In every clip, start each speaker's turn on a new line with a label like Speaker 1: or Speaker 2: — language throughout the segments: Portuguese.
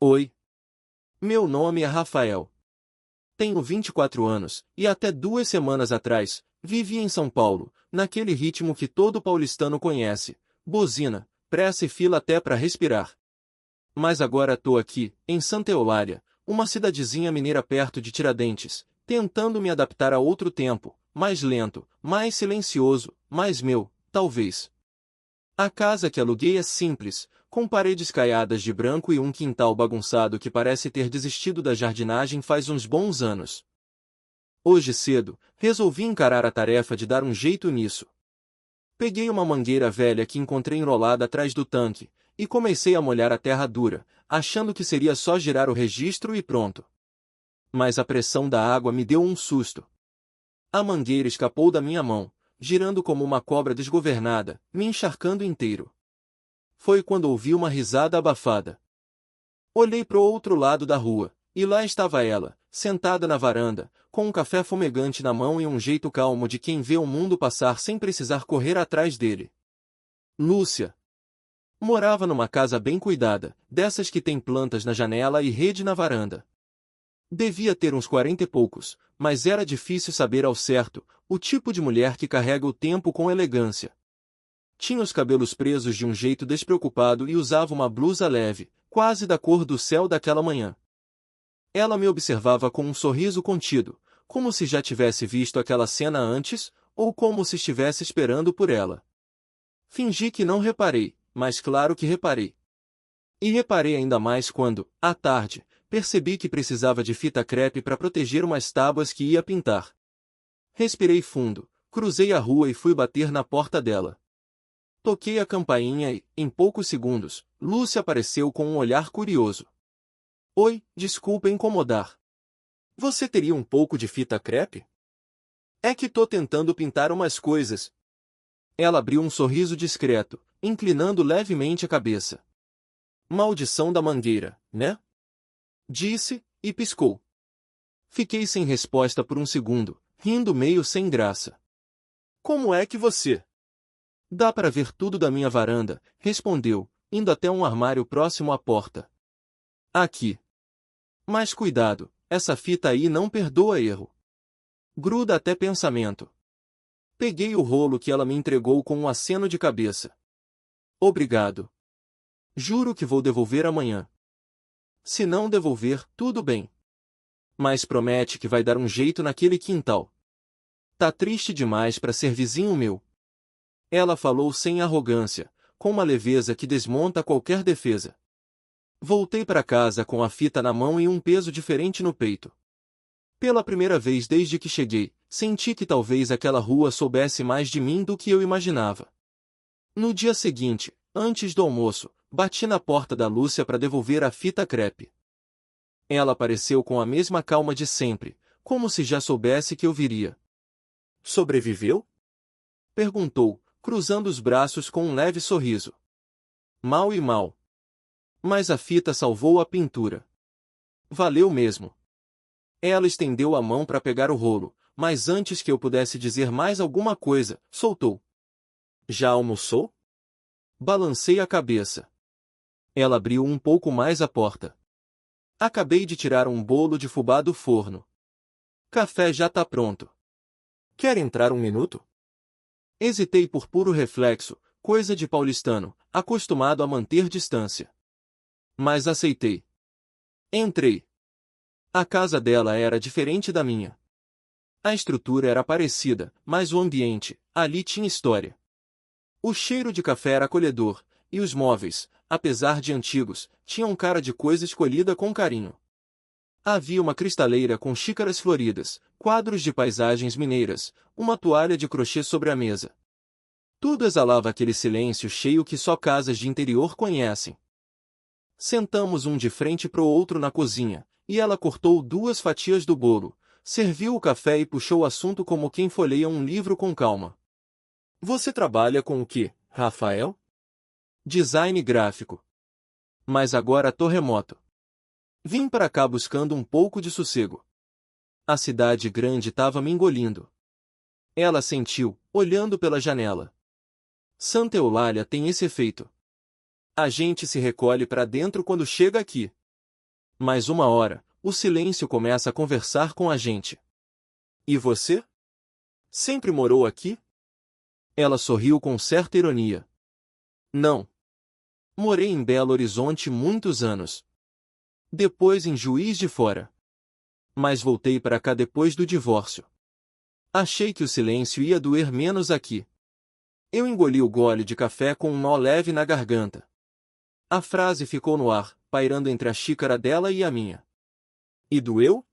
Speaker 1: Oi, meu nome é Rafael. Tenho 24 anos, e até 2 semanas atrás, vivia em São Paulo, naquele ritmo que todo paulistano conhece, buzina, pressa e fila até para respirar. Mas agora tô aqui, em Santa Eulália, uma cidadezinha mineira perto de Tiradentes, tentando me adaptar a outro tempo, mais lento, mais silencioso, mais meu, talvez. A casa que aluguei é simples, com paredes caiadas de branco e um quintal bagunçado que parece ter desistido da jardinagem faz uns bons anos. Hoje cedo, resolvi encarar a tarefa de dar um jeito nisso. Peguei uma mangueira velha que encontrei enrolada atrás do tanque, e comecei a molhar a terra dura, achando que seria só girar o registro e pronto. Mas a pressão da água me deu um susto. A mangueira escapou da minha mão, girando como uma cobra desgovernada, me encharcando inteiro. Foi quando ouvi uma risada abafada. Olhei pro outro lado da rua, e lá estava ela, sentada na varanda, com um café fumegante na mão e um jeito calmo de quem vê o mundo passar sem precisar correr atrás dele. Lúcia. Morava numa casa bem cuidada, dessas que tem plantas na janela e rede na varanda. Devia ter uns 40 e poucos, mas era difícil saber ao certo o tipo de mulher que carrega o tempo com elegância. Tinha os cabelos presos de um jeito despreocupado e usava uma blusa leve, quase da cor do céu daquela manhã. Ela me observava com um sorriso contido, como se já tivesse visto aquela cena antes, ou como se estivesse esperando por ela. Fingi que não reparei, mas claro que reparei. E reparei ainda mais quando, à tarde, percebi que precisava de fita crepe para proteger umas tábuas que ia pintar. Respirei fundo, cruzei a rua e fui bater na porta dela. Toquei a campainha e, em poucos segundos, Lúcia apareceu com um olhar curioso. Oi, desculpa incomodar. Você teria um pouco de fita crepe? É que tô tentando pintar umas coisas. Ela abriu um sorriso discreto, inclinando levemente a cabeça. Maldição da mangueira, né? Disse, e piscou. Fiquei sem resposta por um segundo, rindo meio sem graça. Como é que você? Dá para ver tudo da minha varanda, respondeu, indo até um armário próximo à porta. Aqui. Mas cuidado, essa fita aí não perdoa erro. Gruda até pensamento. Peguei o rolo que ela me entregou com um aceno de cabeça. Obrigado. Juro que vou devolver amanhã. Se não devolver, tudo bem. Mas promete que vai dar um jeito naquele quintal. Tá triste demais para ser vizinho meu. Ela falou sem arrogância, com uma leveza que desmonta qualquer defesa. Voltei para casa com a fita na mão e um peso diferente no peito. Pela primeira vez desde que cheguei, senti que talvez aquela rua soubesse mais de mim do que eu imaginava. No dia seguinte, antes do almoço, bati na porta da Lúcia para devolver a fita crepe. Ela apareceu com a mesma calma de sempre, como se já soubesse que eu viria. Sobreviveu? Perguntou, cruzando os braços com um leve sorriso. Mal e mal. Mas a fita salvou a pintura. Valeu mesmo. Ela estendeu a mão para pegar o rolo, mas antes que eu pudesse dizer mais alguma coisa, soltou. Já almoçou? Balancei a cabeça. Ela abriu um pouco mais a porta. Acabei de tirar um bolo de fubá do forno. Café já tá pronto. Quer entrar um minuto? Hesitei por puro reflexo, coisa de paulistano, acostumado a manter distância. Mas aceitei. Entrei. A casa dela era diferente da minha. A estrutura era parecida, mas o ambiente, ali tinha história. O cheiro de café era acolhedor, e os móveis, apesar de antigos, tinham cara de coisa escolhida com carinho. Havia uma cristaleira com xícaras floridas, quadros de paisagens mineiras, uma toalha de crochê sobre a mesa. Tudo exalava aquele silêncio cheio que só casas de interior conhecem. Sentamos um de frente pro outro na cozinha, e ela cortou 2 fatias do bolo, serviu o café e puxou o assunto como quem folheia um livro com calma. Você trabalha com o quê, Rafael? Design gráfico. Mas agora tô remoto. Vim para cá buscando um pouco de sossego. A cidade grande estava me engolindo. Ela sentiu, olhando pela janela. Santa Eulália tem esse efeito. A gente se recolhe para dentro quando chega aqui. Mais uma hora, o silêncio começa a conversar com a gente. E você? Sempre morou aqui? Ela sorriu com certa ironia. Não. Morei em Belo Horizonte muitos anos. Depois em Juiz de Fora. Mas voltei para cá depois do divórcio. Achei que o silêncio ia doer menos aqui. Eu engoli o gole de café com um nó leve na garganta. A frase ficou no ar, pairando entre a xícara dela e a minha. E doeu?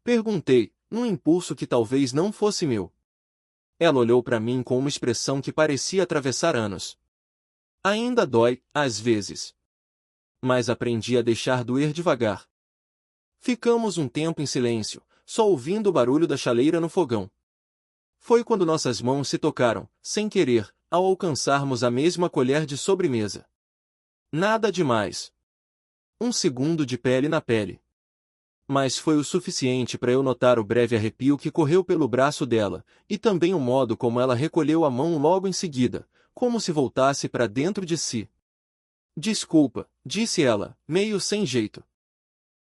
Speaker 1: Perguntei, num impulso que talvez não fosse meu. Ela olhou para mim com uma expressão que parecia atravessar anos. Ainda dói, às vezes. Mas aprendi a deixar doer devagar. Ficamos um tempo em silêncio, só ouvindo o barulho da chaleira no fogão. Foi quando nossas mãos se tocaram, sem querer, ao alcançarmos a mesma colher de sobremesa. Nada demais. Um segundo de pele na pele. Mas foi o suficiente para eu notar o breve arrepio que correu pelo braço dela, e também o modo como ela recolheu a mão logo em seguida, como se voltasse para dentro de si. Desculpa, disse ela, meio sem jeito.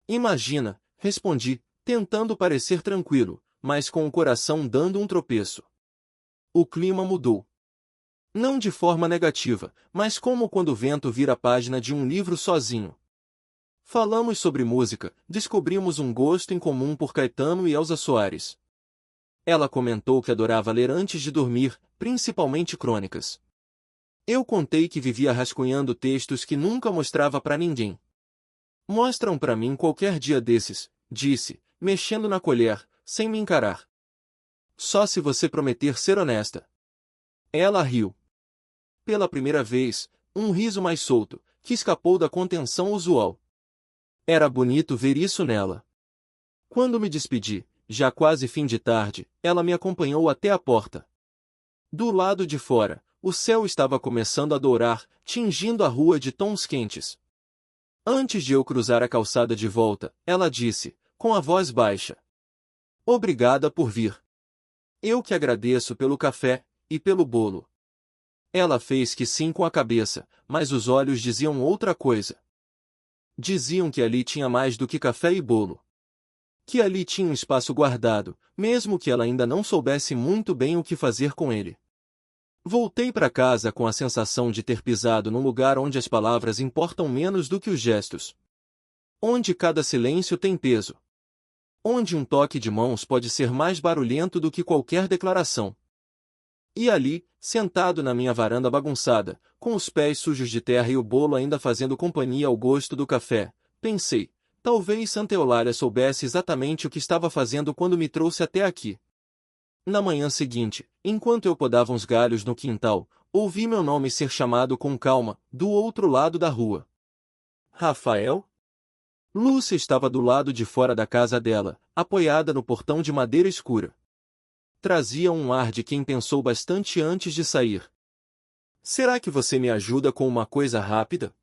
Speaker 1: Imagina, respondi, tentando parecer tranquilo, mas com o coração dando um tropeço. O clima mudou. Não de forma negativa, mas como quando o vento vira a página de um livro sozinho. Falamos sobre música, descobrimos um gosto em comum por Caetano e Elza Soares. Ela comentou que adorava ler antes de dormir, principalmente crônicas. Eu contei que vivia rascunhando textos que nunca mostrava para ninguém. Mostram para mim qualquer dia desses, disse, mexendo na colher, sem me encarar. Só se você prometer ser honesta. Ela riu. Pela primeira vez, um riso mais solto, que escapou da contenção usual. Era bonito ver isso nela. Quando me despedi, já quase fim de tarde, ela me acompanhou até a porta. Do lado de fora, o céu estava começando a dourar, tingindo a rua de tons quentes. Antes de eu cruzar a calçada de volta, ela disse, com a voz baixa. Obrigada por vir. Eu que agradeço pelo café, e pelo bolo. Ela fez que sim com a cabeça, mas os olhos diziam outra coisa. Diziam que ali tinha mais do que café e bolo. Que ali tinha um espaço guardado, mesmo que ela ainda não soubesse muito bem o que fazer com ele. Voltei para casa com a sensação de ter pisado num lugar onde as palavras importam menos do que os gestos. Onde cada silêncio tem peso. Onde um toque de mãos pode ser mais barulhento do que qualquer declaração. E ali, sentado na minha varanda bagunçada, com os pés sujos de terra e o bolo ainda fazendo companhia ao gosto do café, pensei, talvez Santa Eulália soubesse exatamente o que estava fazendo quando me trouxe até aqui. Na manhã seguinte, enquanto eu podava uns galhos no quintal, ouvi meu nome ser chamado com calma, do outro lado da rua. Rafael? Lúcia estava do lado de fora da casa dela, apoiada no portão de madeira escura. Trazia um ar de quem pensou bastante antes de sair. Será que você me ajuda com uma coisa rápida?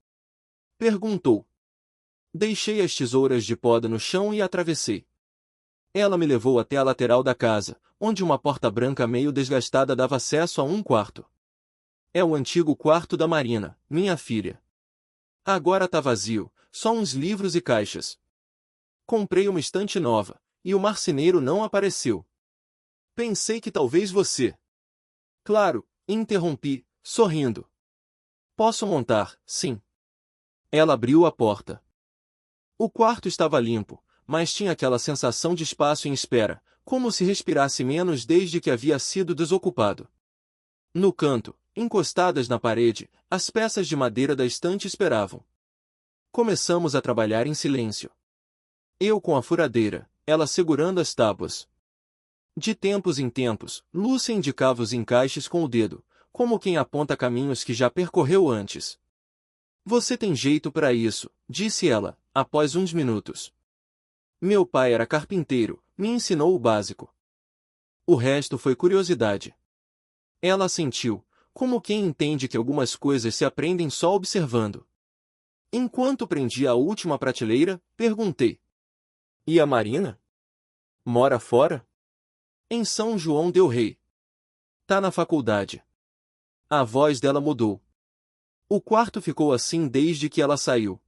Speaker 1: Perguntou. Deixei as tesouras de poda no chão e atravessei. Ela me levou até a lateral da casa, onde uma porta branca meio desgastada dava acesso a um quarto. É o antigo quarto da Marina, minha filha. Agora tá vazio, só uns livros e caixas. Comprei uma estante nova, e o marceneiro não apareceu. Pensei que talvez você... Claro, interrompi, sorrindo. Posso montar, sim. Ela abriu a porta. O quarto estava limpo, mas tinha aquela sensação de espaço em espera, como se respirasse menos desde que havia sido desocupado. No canto, encostadas na parede, as peças de madeira da estante esperavam. Começamos a trabalhar em silêncio. Eu com a furadeira, ela segurando as tábuas. De tempos em tempos, Lúcia indicava os encaixes com o dedo, como quem aponta caminhos que já percorreu antes. Você tem jeito para isso, disse ela, após uns minutos. Meu pai era carpinteiro, me ensinou o básico. O resto foi curiosidade. Ela assentiu, como quem entende que algumas coisas se aprendem só observando. Enquanto prendia a última prateleira, perguntei. E a Marina? Mora fora? Em São João del Rei. Tá na faculdade. A voz dela mudou. O quarto ficou assim desde que ela saiu.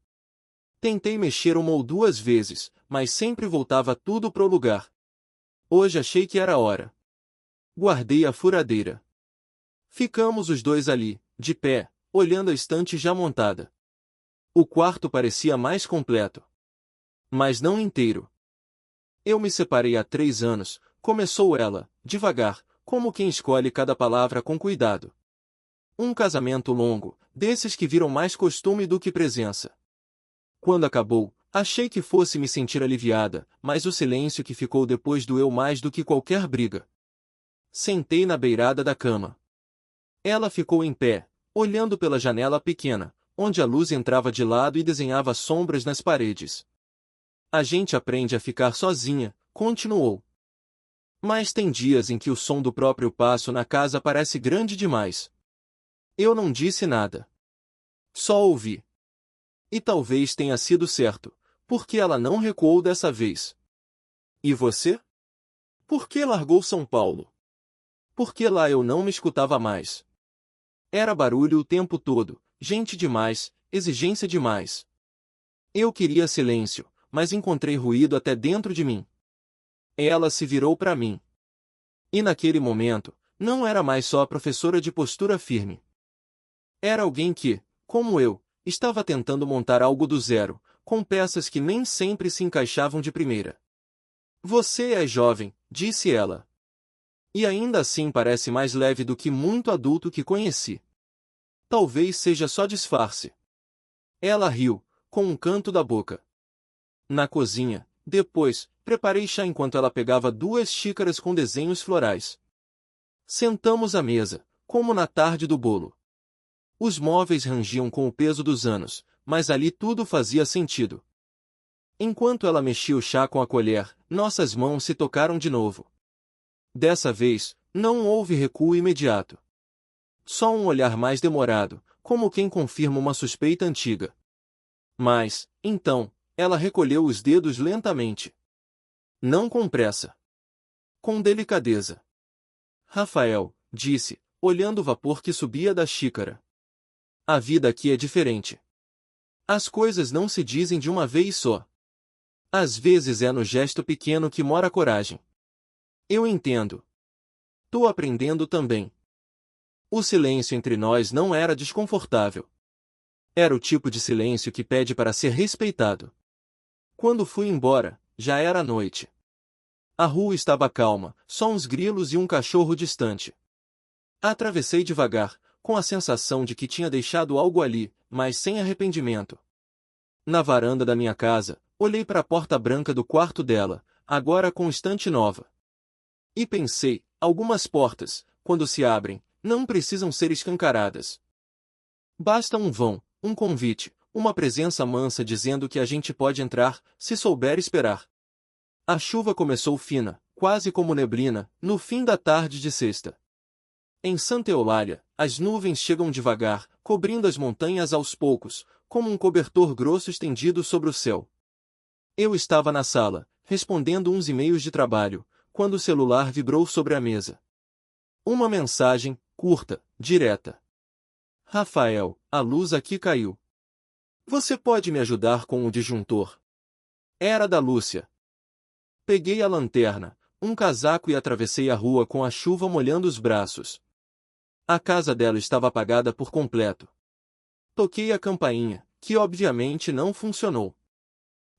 Speaker 1: Tentei mexer uma ou duas vezes, mas sempre voltava tudo pro lugar. Hoje achei que era hora. Guardei a furadeira. Ficamos os dois ali, de pé, olhando a estante já montada. O quarto parecia mais completo. Mas não inteiro. Eu me separei há 3 anos, começou ela, devagar, como quem escolhe cada palavra com cuidado. Um casamento longo, desses que viram mais costume do que presença. Quando acabou, achei que fosse me sentir aliviada, mas o silêncio que ficou depois doeu mais do que qualquer briga. Sentei na beirada da cama. Ela ficou em pé, olhando pela janela pequena, onde a luz entrava de lado e desenhava sombras nas paredes. A gente aprende a ficar sozinha, continuou. Mas tem dias em que o som do próprio passo na casa parece grande demais. Eu não disse nada. Só ouvi. E talvez tenha sido certo, porque ela não recuou dessa vez. E você? Por que largou São Paulo? Porque lá eu não me escutava mais. Era barulho o tempo todo, gente demais, exigência demais. Eu queria silêncio, mas encontrei ruído até dentro de mim. Ela se virou para mim. E naquele momento, não era mais só a professora de postura firme. Era alguém que, como eu, estava tentando montar algo do zero, com peças que nem sempre se encaixavam de primeira. Você é jovem, disse ela. E ainda assim parece mais leve do que muito adulto que conheci. Talvez seja só disfarce. Ela riu, com um canto da boca. Na cozinha, depois, preparei chá enquanto ela pegava 2 xícaras com desenhos florais. Sentamos à mesa, como na tarde do bolo. Os móveis rangiam com o peso dos anos, mas ali tudo fazia sentido. Enquanto ela mexia o chá com a colher, nossas mãos se tocaram de novo. Dessa vez, não houve recuo imediato. Só um olhar mais demorado, como quem confirma uma suspeita antiga. Mas, então, ela recolheu os dedos lentamente. Não com pressa. Com delicadeza. Rafael, disse, olhando o vapor que subia da xícara. A vida aqui é diferente. As coisas não se dizem de uma vez só. Às vezes é no gesto pequeno que mora a coragem. Eu entendo. Tô aprendendo também. O silêncio entre nós não era desconfortável. Era o tipo de silêncio que pede para ser respeitado. Quando fui embora, já era noite. A rua estava calma, só uns grilos e um cachorro distante. Atravessei devagar, com a sensação de que tinha deixado algo ali, mas sem arrependimento. Na varanda da minha casa, olhei para a porta branca do quarto dela, agora com estante nova. E pensei, algumas portas, quando se abrem, não precisam ser escancaradas. Basta um vão, um convite, uma presença mansa dizendo que a gente pode entrar, se souber esperar. A chuva começou fina, quase como neblina, no fim da tarde de sexta. Em Santa Eulália, as nuvens chegam devagar, cobrindo as montanhas aos poucos, como um cobertor grosso estendido sobre o céu. Eu estava na sala, respondendo uns e-mails de trabalho, quando o celular vibrou sobre a mesa. Uma mensagem, curta, direta. Rafael, a luz aqui caiu. Você pode me ajudar com o disjuntor? Era da Lúcia. Peguei a lanterna, um casaco e atravessei a rua com a chuva molhando os braços. A casa dela estava apagada por completo. Toquei a campainha, que obviamente não funcionou.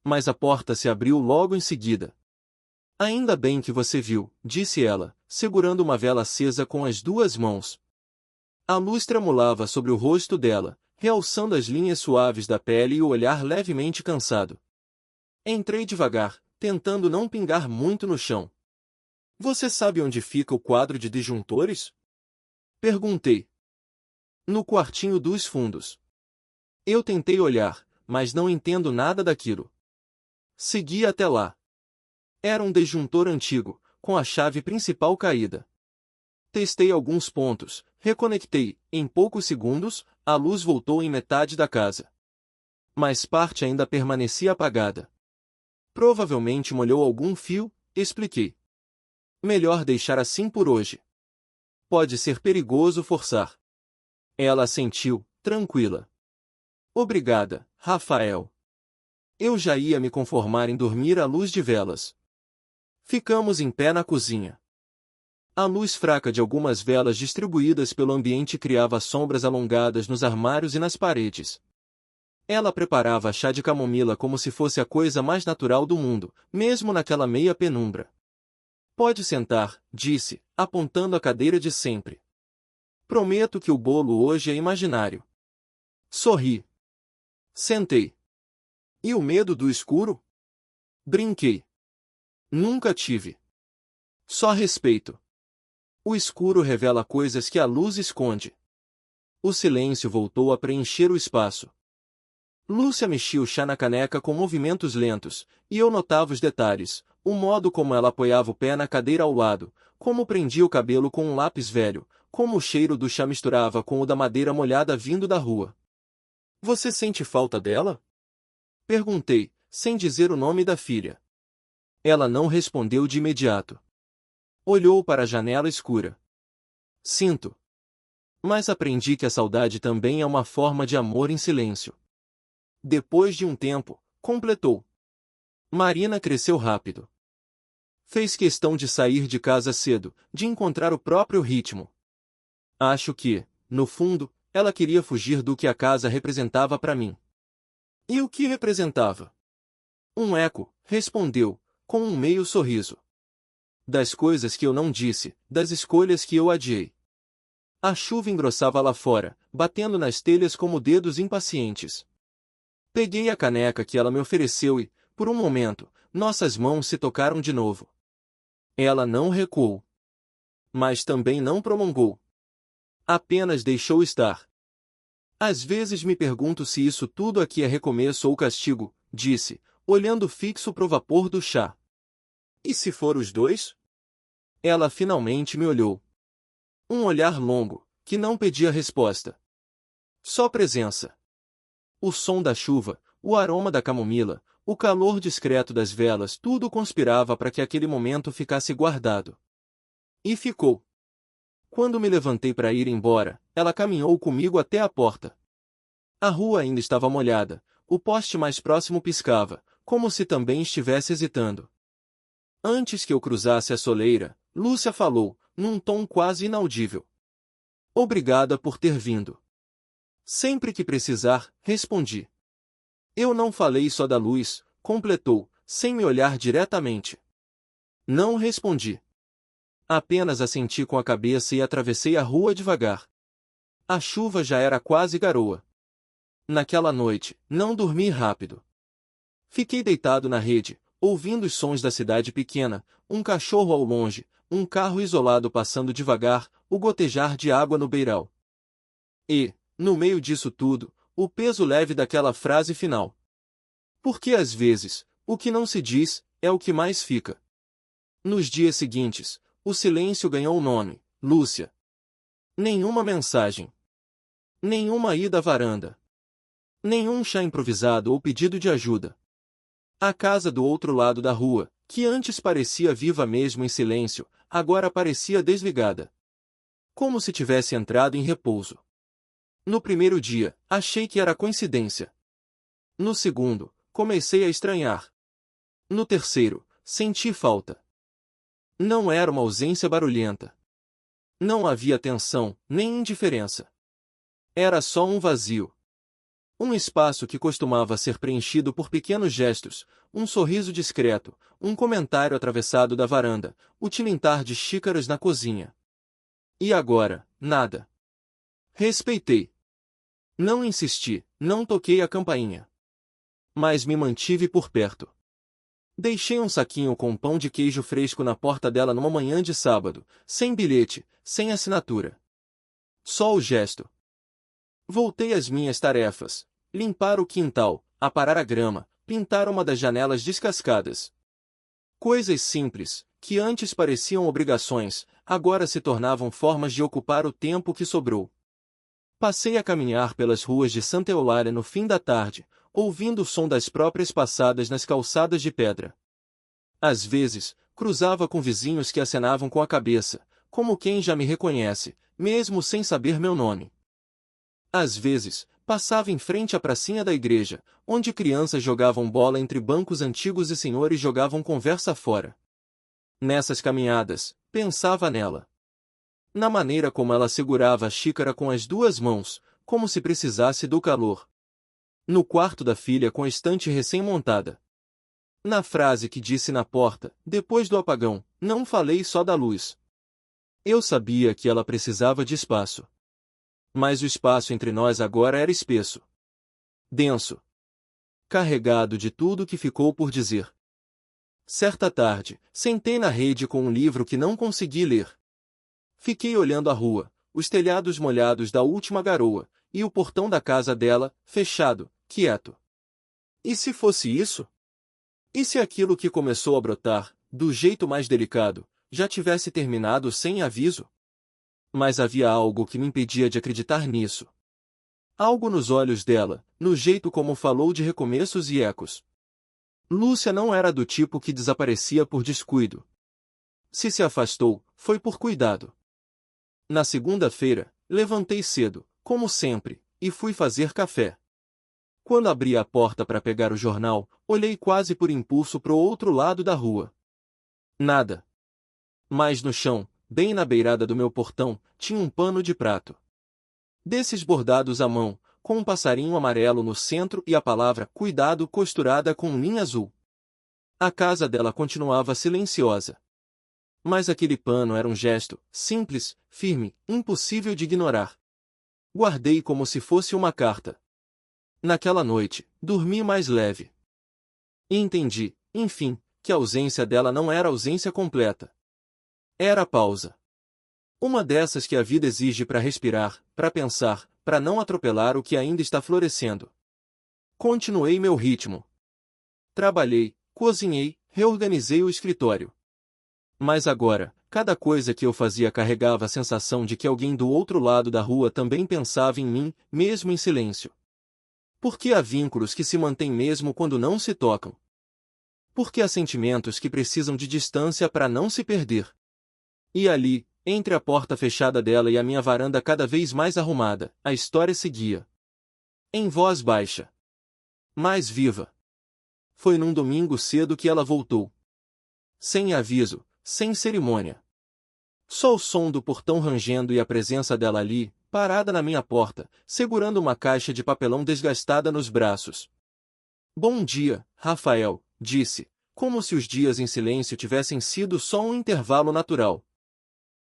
Speaker 1: Mas a porta se abriu logo em seguida. Ainda bem que você viu, disse ela, segurando uma vela acesa com as 2 mãos. A luz tremulava sobre o rosto dela, realçando as linhas suaves da pele e o olhar levemente cansado. Entrei devagar, tentando não pingar muito no chão. Você sabe onde fica o quadro de disjuntores? Perguntei. No quartinho dos fundos. Eu tentei olhar, mas não entendo nada daquilo. Segui até lá. Era um disjuntor antigo, com a chave principal caída. Testei alguns pontos, reconectei, em poucos segundos, a luz voltou em metade da casa. Mas parte ainda permanecia apagada. Provavelmente molhou algum fio, expliquei. Melhor deixar assim por hoje. Pode ser perigoso forçar. Ela assentiu, tranquila. Obrigada, Rafael. Eu já ia me conformar em dormir à luz de velas. Ficamos em pé na cozinha. A luz fraca de algumas velas distribuídas pelo ambiente criava sombras alongadas nos armários e nas paredes. Ela preparava chá de camomila como se fosse a coisa mais natural do mundo, mesmo naquela meia penumbra. Pode sentar, disse, apontando a cadeira de sempre. Prometo que o bolo hoje é imaginário. Sorri. Sentei. E o medo do escuro? Brinquei. Nunca tive. Só respeito. O escuro revela coisas que a luz esconde. O silêncio voltou a preencher o espaço. Lúcia mexia o chá na caneca com movimentos lentos, e eu notava os detalhes, o modo como ela apoiava o pé na cadeira ao lado, como prendia o cabelo com um lápis velho, como o cheiro do chá misturava com o da madeira molhada vindo da rua. Você sente falta dela? Perguntei, sem dizer o nome da filha. Ela não respondeu de imediato. Olhou para a janela escura. Sinto. Mas aprendi que a saudade também é uma forma de amor em silêncio. Depois de um tempo, completou. Marina cresceu rápido. Fez questão de sair de casa cedo, de encontrar o próprio ritmo. Acho que, no fundo, ela queria fugir do que a casa representava para mim. E o que representava? Um eco, respondeu, com um meio sorriso. Das coisas que eu não disse, das escolhas que eu adiei. A chuva engrossava lá fora, batendo nas telhas como dedos impacientes. Peguei a caneca que ela me ofereceu e, por um momento, nossas mãos se tocaram de novo. Ela não recuou. Mas também não prolongou. Apenas deixou estar. Às vezes me pergunto se isso tudo aqui é recomeço ou castigo, disse, olhando fixo pro vapor do chá. E se for os dois? Ela finalmente me olhou. Um olhar longo, que não pedia resposta. Só presença. O som da chuva, o aroma da camomila, o calor discreto das velas, tudo conspirava para que aquele momento ficasse guardado. E ficou. Quando me levantei para ir embora, ela caminhou comigo até a porta. A rua ainda estava molhada, o poste mais próximo piscava, como se também estivesse hesitando. Antes que eu cruzasse a soleira, Lúcia falou, num tom quase inaudível. Obrigada por ter vindo. Sempre que precisar, respondi. Eu não falei só da luz, completou, sem me olhar diretamente. Não respondi. Apenas assenti com a cabeça e atravessei a rua devagar. A chuva já era quase garoa. Naquela noite, não dormi rápido. Fiquei deitado na rede, ouvindo os sons da cidade pequena, um cachorro ao longe, um carro isolado passando devagar, o gotejar de água no beiral. E, no meio disso tudo, o peso leve daquela frase final. Porque às vezes, o que não se diz, é o que mais fica. Nos dias seguintes, o silêncio ganhou o nome, Lúcia. Nenhuma mensagem. Nenhuma ida à varanda. Nenhum chá improvisado ou pedido de ajuda. A casa do outro lado da rua, que antes parecia viva mesmo em silêncio, agora parecia desligada. Como se tivesse entrado em repouso. No primeiro dia, achei que era coincidência. No segundo, comecei a estranhar. No terceiro, senti falta. Não era uma ausência barulhenta. Não havia tensão, nem indiferença. Era só um vazio. Um espaço que costumava ser preenchido por pequenos gestos, um sorriso discreto, um comentário atravessado da varanda, o tilintar de xícaras na cozinha. E agora, nada. Respeitei. Não insisti, não toquei a campainha. Mas me mantive por perto. Deixei um saquinho com pão de queijo fresco na porta dela numa manhã de sábado, sem bilhete, sem assinatura. Só o gesto. Voltei às minhas tarefas, limpar o quintal, aparar a grama, pintar uma das janelas descascadas. Coisas simples, que antes pareciam obrigações, agora se tornavam formas de ocupar o tempo que sobrou. Passei a caminhar pelas ruas de Santa Eulália no fim da tarde, ouvindo o som das próprias passadas nas calçadas de pedra. Às vezes, cruzava com vizinhos que acenavam com a cabeça, como quem já me reconhece, mesmo sem saber meu nome. Às vezes, passava em frente à pracinha da igreja, onde crianças jogavam bola entre bancos antigos e senhores jogavam conversa fora. Nessas caminhadas, pensava nela. Na maneira como ela segurava a xícara com as duas mãos, como se precisasse do calor. No quarto da filha com a estante recém-montada. Na frase que disse na porta, depois do apagão, não falei só da luz. Eu sabia que ela precisava de espaço. Mas o espaço entre nós agora era espesso. Denso. Carregado de tudo que ficou por dizer. Certa tarde, sentei na rede com um livro que não consegui ler. Fiquei olhando a rua, os telhados molhados da última garoa, e o portão da casa dela, fechado, quieto. E se fosse isso? E se aquilo que começou a brotar, do jeito mais delicado, já tivesse terminado sem aviso? Mas havia algo que me impedia de acreditar nisso. Algo nos olhos dela, no jeito como falou de recomeços e ecos. Lúcia não era do tipo que desaparecia por descuido. Se afastou, foi por cuidado. Na segunda-feira, levantei cedo, como sempre, e fui fazer café. Quando abri a porta para pegar o jornal, olhei quase por impulso pro outro lado da rua. Nada. Mas no chão, bem na beirada do meu portão, tinha um pano de prato. Desses bordados à mão, com um passarinho amarelo no centro e a palavra cuidado costurada com linha azul. A casa dela continuava silenciosa. Mas aquele pano era um gesto, simples, firme, impossível de ignorar. Guardei como se fosse uma carta. Naquela noite, dormi mais leve. E entendi, enfim, que a ausência dela não era ausência completa. Era pausa. Uma dessas que a vida exige para respirar, para pensar, para não atropelar o que ainda está florescendo. Continuei meu ritmo. Trabalhei, cozinhei, reorganizei o escritório. Mas agora, cada coisa que eu fazia carregava a sensação de que alguém do outro lado da rua também pensava em mim, mesmo em silêncio. Porque há vínculos que se mantêm mesmo quando não se tocam. Porque há sentimentos que precisam de distância para não se perder. E ali, entre a porta fechada dela e a minha varanda cada vez mais arrumada, a história seguia. Em voz baixa. Mais viva. Foi num domingo cedo que ela voltou. Sem aviso, sem cerimônia. Só o som do portão rangendo e a presença dela ali, parada na minha porta, segurando uma caixa de papelão desgastada nos braços. Bom dia, Rafael, disse, como se os dias em silêncio tivessem sido só um intervalo natural.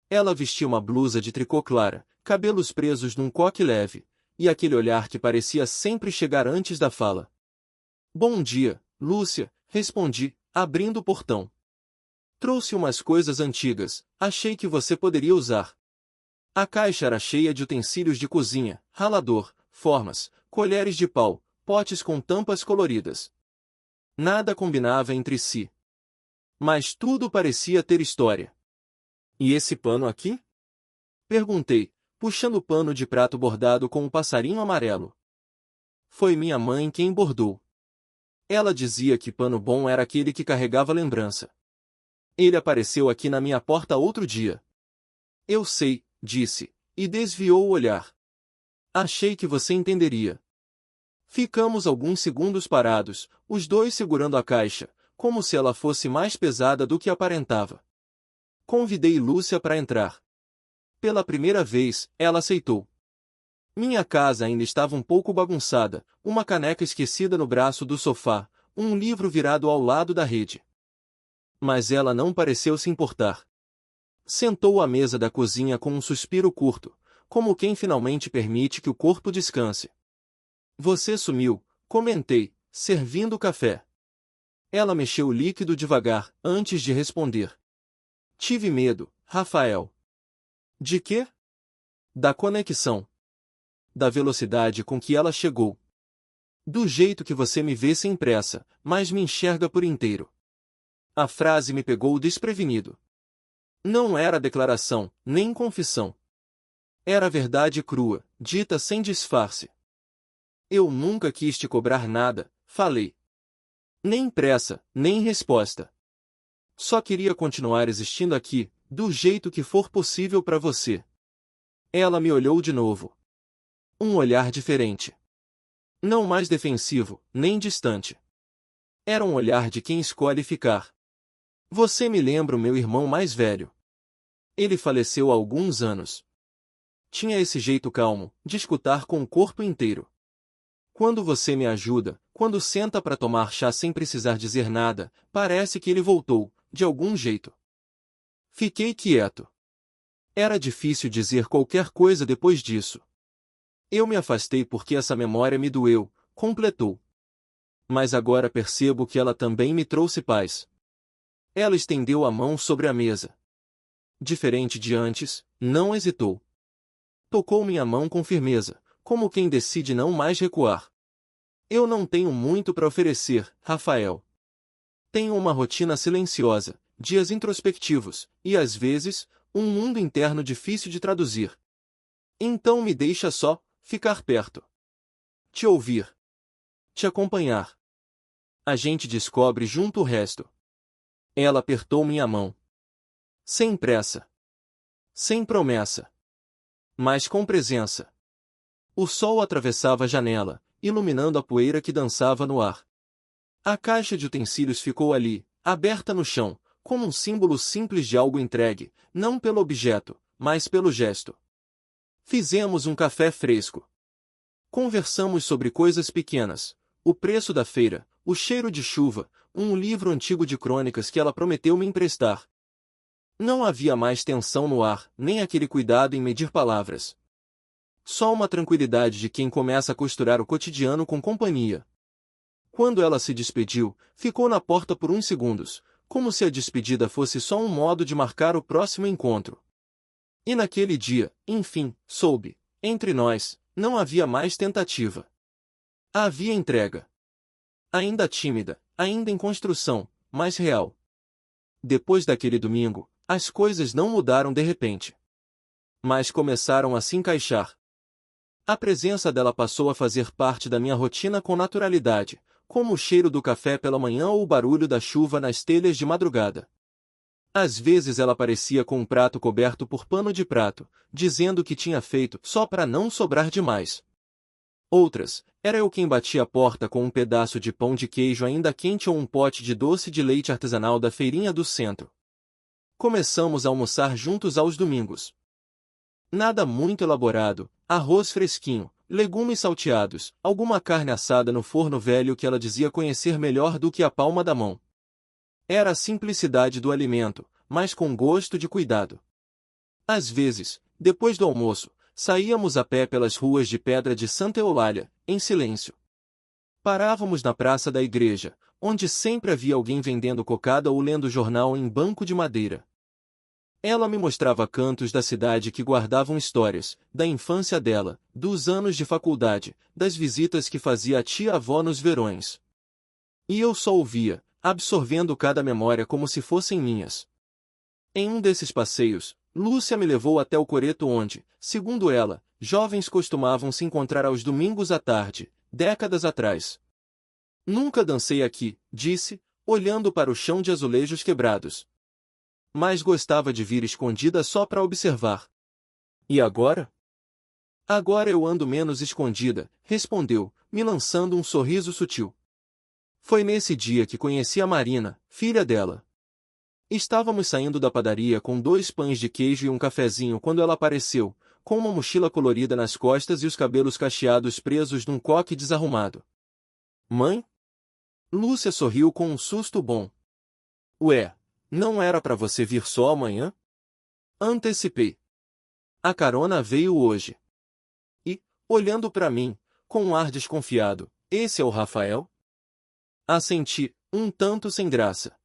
Speaker 1: Ela vestia uma blusa de tricô clara, cabelos presos num coque leve, e aquele olhar que parecia sempre chegar antes da fala. Bom dia, Lúcia, respondi, abrindo o portão. Trouxe umas coisas antigas, achei que você poderia usar. A caixa era cheia de utensílios de cozinha, ralador, formas, colheres de pau, potes com tampas coloridas. Nada combinava entre si. Mas tudo parecia ter história. E esse pano aqui? Perguntei, puxando o pano de prato bordado com um passarinho amarelo. Foi minha mãe quem bordou. Ela dizia que pano bom era aquele que carregava lembrança. Ele apareceu aqui na minha porta outro dia. Eu sei, disse, e desviou o olhar. Achei que você entenderia. Ficamos alguns segundos parados, os dois segurando a caixa, como se ela fosse mais pesada do que aparentava. Convidei Lúcia para entrar. Pela primeira vez, ela aceitou. Minha casa ainda estava um pouco bagunçada, uma caneca esquecida no braço do sofá, um livro virado ao lado da rede. Mas ela não pareceu se importar. Sentou à mesa da cozinha com um suspiro curto, como quem finalmente permite que o corpo descanse. Você sumiu, comentei, servindo o café. Ela mexeu o líquido devagar, antes de responder. Tive medo, Rafael. De quê? Da conexão. Da velocidade com que ela chegou. Do jeito que você me vê sem pressa, mas me enxerga por inteiro. A frase me pegou desprevenido. Não era declaração, nem confissão. Era verdade crua, dita sem disfarce. Eu nunca quis te cobrar nada, falei. Nem pressa, nem resposta. Só queria continuar existindo aqui, do jeito que for possível para você. Ela me olhou de novo. Um olhar diferente. Não mais defensivo, nem distante. Era um olhar de quem escolhe ficar. Você me lembra o meu irmão mais velho. Ele faleceu há alguns anos. Tinha esse jeito calmo, de escutar com o corpo inteiro. Quando você me ajuda, quando senta para tomar chá sem precisar dizer nada, parece que ele voltou, de algum jeito. Fiquei quieto. Era difícil dizer qualquer coisa depois disso. Eu me afastei porque essa memória me doeu, completou. Mas agora percebo que ela também me trouxe paz. Ela estendeu a mão sobre a mesa. Diferente de antes, não hesitou. Tocou minha mão com firmeza, como quem decide não mais recuar. Eu não tenho muito para oferecer, Rafael. Tenho uma rotina silenciosa, dias introspectivos, e às vezes, um mundo interno difícil de traduzir. Então me deixa só, ficar perto. Te ouvir. Te acompanhar. A gente descobre junto o resto. Ela apertou minha mão. Sem pressa. Sem promessa. Mas com presença. O sol atravessava a janela, iluminando a poeira que dançava no ar. A caixa de utensílios ficou ali, aberta no chão, como um símbolo simples de algo entregue, não pelo objeto, mas pelo gesto. Fizemos um café fresco. Conversamos sobre coisas pequenas, o preço da feira, o cheiro de chuva, um livro antigo de crônicas que ela prometeu me emprestar. Não havia mais tensão no ar, nem aquele cuidado em medir palavras. Só uma tranquilidade de quem começa a costurar o cotidiano com companhia. Quando ela se despediu, ficou na porta por uns segundos, como se a despedida fosse só um modo de marcar o próximo encontro. E naquele dia, enfim, soube, entre nós, não havia mais tentativa. Havia entrega. Ainda tímida, ainda em construção, mas real. Depois daquele domingo, as coisas não mudaram de repente. Mas começaram a se encaixar. A presença dela passou a fazer parte da minha rotina com naturalidade, como o cheiro do café pela manhã ou o barulho da chuva nas telhas de madrugada. Às vezes ela aparecia com um prato coberto por pano de prato, dizendo que tinha feito só para não sobrar demais. Outras, era eu quem batia a porta com um pedaço de pão de queijo ainda quente ou um pote de doce de leite artesanal da feirinha do centro. Começamos a almoçar juntos aos domingos. Nada muito elaborado, arroz fresquinho, legumes salteados, alguma carne assada no forno velho que ela dizia conhecer melhor do que a palma da mão. Era a simplicidade do alimento, mas com gosto de cuidado. Às vezes, depois do almoço, saíamos a pé pelas ruas de pedra de Santa Eulália, em silêncio. Parávamos na praça da igreja, onde sempre havia alguém vendendo cocada ou lendo jornal em banco de madeira. Ela me mostrava cantos da cidade que guardavam histórias, da infância dela, dos anos de faculdade, das visitas que fazia a tia-avó nos verões. E eu só ouvia, absorvendo cada memória como se fossem minhas. Em um desses passeios, Lúcia me levou até o coreto onde, segundo ela, jovens costumavam se encontrar aos domingos à tarde, décadas atrás. Nunca dancei aqui, disse, olhando para o chão de azulejos quebrados. Mas gostava de vir escondida só para observar. E agora? Agora eu ando menos escondida, respondeu, me lançando um sorriso sutil. Foi nesse dia que conheci a Marina, filha dela. Estávamos saindo da padaria com 2 pães de queijo e um cafezinho quando ela apareceu, com uma mochila colorida nas costas e os cabelos cacheados presos num coque desarrumado. Mãe? Lúcia sorriu com um susto bom. Ué, não era para você vir só amanhã? Antecipei. A carona veio hoje. E, olhando para mim, com um ar desconfiado, esse é o Rafael? Assenti, um tanto sem graça.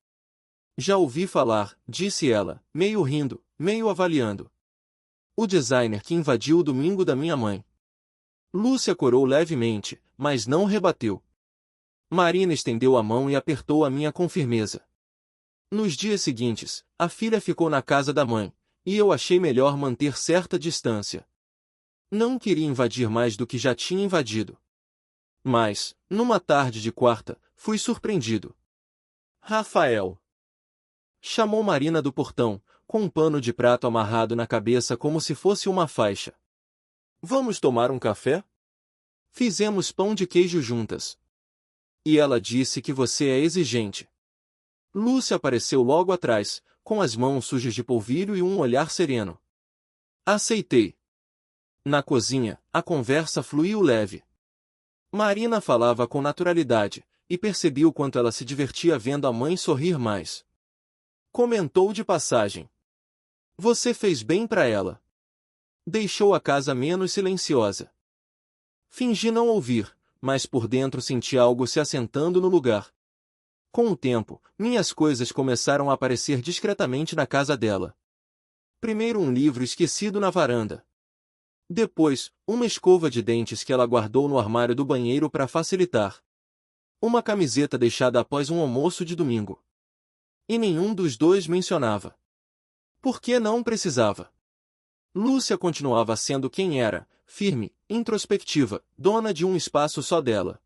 Speaker 1: Já ouvi falar, disse ela, meio rindo, meio avaliando. O designer que invadiu o domingo da minha mãe. Lúcia corou levemente, mas não rebateu. Marina estendeu a mão e apertou a minha com firmeza. Nos dias seguintes, a filha ficou na casa da mãe, e eu achei melhor manter certa distância. Não queria invadir mais do que já tinha invadido. Mas, numa tarde de quarta, fui surpreendido. Rafael! Chamou Marina do portão, com um pano de prato amarrado na cabeça como se fosse uma faixa. Vamos tomar um café? Fizemos pão de queijo juntas. E ela disse que você é exigente. Lúcia apareceu logo atrás, com as mãos sujas de polvilho e um olhar sereno. Aceitei. Na cozinha, a conversa fluiu leve. Marina falava com naturalidade, e percebi o quanto ela se divertia vendo a mãe sorrir mais. Comentou de passagem. Você fez bem para ela. Deixou a casa menos silenciosa. Fingi não ouvir, mas por dentro senti algo se assentando no lugar. Com o tempo, minhas coisas começaram a aparecer discretamente na casa dela. Primeiro um livro esquecido na varanda. Depois, uma escova de dentes que ela guardou no armário do banheiro para facilitar. Uma camiseta deixada após um almoço de domingo. E nenhum dos dois mencionava. Por que não precisava? Lúcia continuava sendo quem era, firme, introspectiva, dona de um espaço só dela.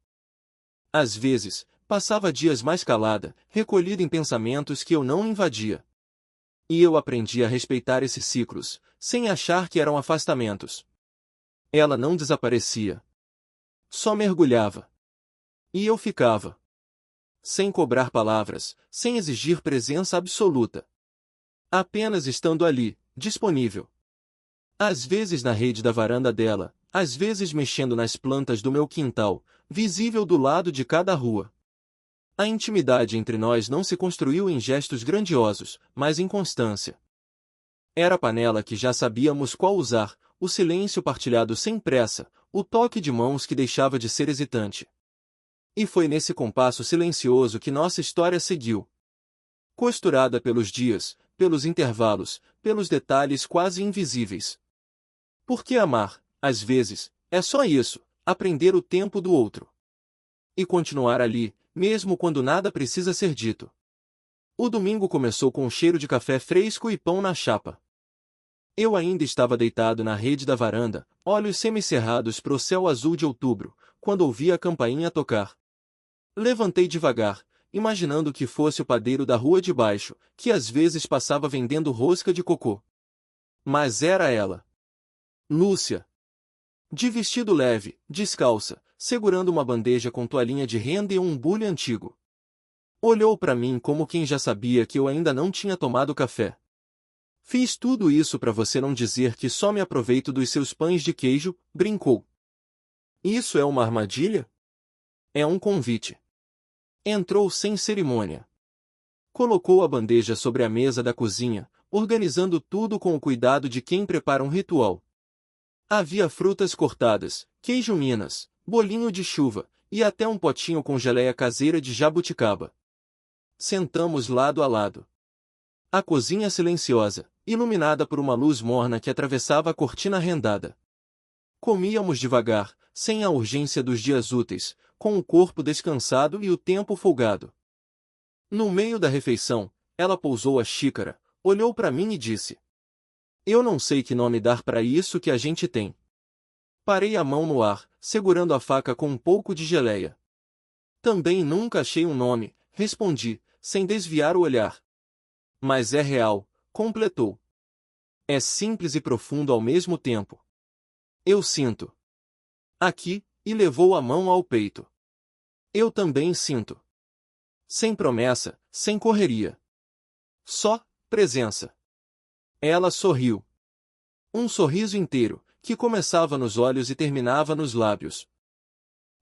Speaker 1: Às vezes, passava dias mais calada, recolhida em pensamentos que eu não invadia. E eu aprendi a respeitar esses ciclos, sem achar que eram afastamentos. Ela não desaparecia. Só mergulhava. E eu ficava. Sem cobrar palavras, sem exigir presença absoluta. Apenas estando ali, disponível. Às vezes na rede da varanda dela, às vezes mexendo nas plantas do meu quintal, visível do lado de cada rua. A intimidade entre nós não se construiu em gestos grandiosos, mas em constância. Era a panela que já sabíamos qual usar, o silêncio partilhado sem pressa, o toque de mãos que deixava de ser hesitante. E foi nesse compasso silencioso que nossa história seguiu. Costurada pelos dias, pelos intervalos, pelos detalhes quase invisíveis. Porque amar, às vezes, é só isso, aprender o tempo do outro. E continuar ali, mesmo quando nada precisa ser dito. O domingo começou com um cheiro de café fresco e pão na chapa. Eu ainda estava deitado na rede da varanda, olhos semicerrados pro céu azul de outubro, quando ouvi a campainha tocar. Levantei devagar, imaginando que fosse o padeiro da rua de baixo, que às vezes passava vendendo rosca de cocô. Mas era ela. Lúcia. De vestido leve, descalça, segurando uma bandeja com toalhinha de renda e um bule antigo. Olhou para mim como quem já sabia que eu ainda não tinha tomado café. Fiz tudo isso para você não dizer que só me aproveito dos seus pães de queijo, brincou. Isso é uma armadilha? É um convite. Entrou sem cerimônia. Colocou a bandeja sobre a mesa da cozinha, organizando tudo com o cuidado de quem prepara um ritual. Havia frutas cortadas, queijo Minas, bolinho de chuva, e até um potinho com geleia caseira de jabuticaba. Sentamos lado a lado. A cozinha silenciosa, iluminada por uma luz morna que atravessava a cortina rendada. Comíamos devagar, sem a urgência dos dias úteis, com o corpo descansado e o tempo folgado. No meio da refeição, ela pousou a xícara, olhou para mim e disse: Eu não sei que nome dar para isso que a gente tem. Parei a mão no ar, segurando a faca com um pouco de geleia. Também nunca achei um nome, respondi, sem desviar o olhar. Mas é real, completou. É simples e profundo ao mesmo tempo. Eu sinto. Aqui, e levou a mão ao peito. Eu também sinto. Sem promessa, sem correria. Só presença. Ela sorriu. Um sorriso inteiro, que começava nos olhos e terminava nos lábios.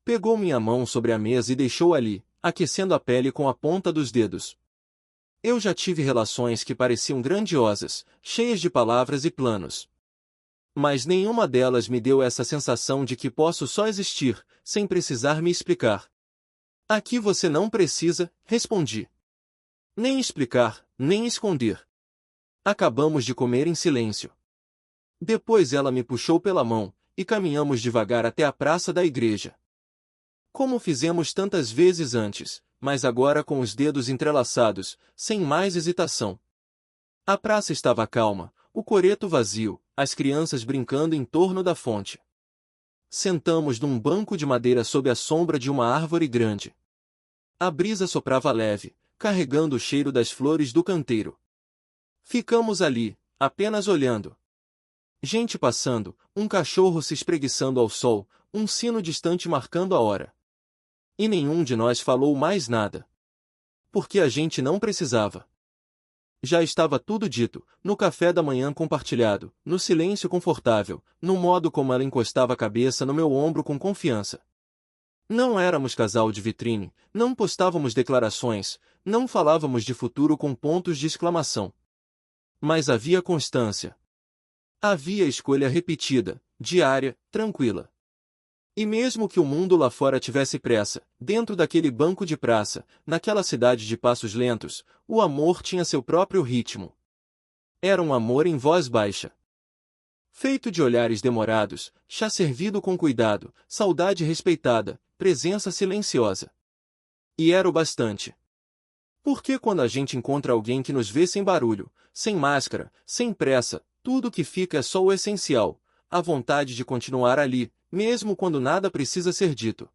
Speaker 1: Pegou minha mão sobre a mesa e deixou ali, aquecendo a pele com a ponta dos dedos. Eu já tive relações que pareciam grandiosas, cheias de palavras e planos. Mas nenhuma delas me deu essa sensação de que posso só existir, sem precisar me explicar. Aqui você não precisa, respondi. Nem explicar, nem esconder. Acabamos de comer em silêncio. Depois ela me puxou pela mão, e caminhamos devagar até a praça da igreja. Como fizemos tantas vezes antes, mas agora com os dedos entrelaçados, sem mais hesitação. A praça estava calma, o coreto vazio, as crianças brincando em torno da fonte. Sentamos num banco de madeira sob a sombra de uma árvore grande. A brisa soprava leve, carregando o cheiro das flores do canteiro. Ficamos ali, apenas olhando. Gente passando, um cachorro se espreguiçando ao sol, um sino distante marcando a hora. E nenhum de nós falou mais nada. Porque a gente não precisava. Já estava tudo dito, no café da manhã compartilhado, no silêncio confortável, no modo como ela encostava a cabeça no meu ombro com confiança. Não éramos casal de vitrine, não postávamos declarações, não falávamos de futuro com pontos de exclamação. Mas havia constância. Havia escolha repetida, diária, tranquila. E mesmo que o mundo lá fora tivesse pressa, dentro daquele banco de praça, naquela cidade de passos lentos, o amor tinha seu próprio ritmo. Era um amor em voz baixa. Feito de olhares demorados, chá servido com cuidado, saudade respeitada, presença silenciosa. E era o bastante. Porque quando a gente encontra alguém que nos vê sem barulho, sem máscara, sem pressa, tudo que fica é só o essencial, a vontade de continuar ali, mesmo quando nada precisa ser dito.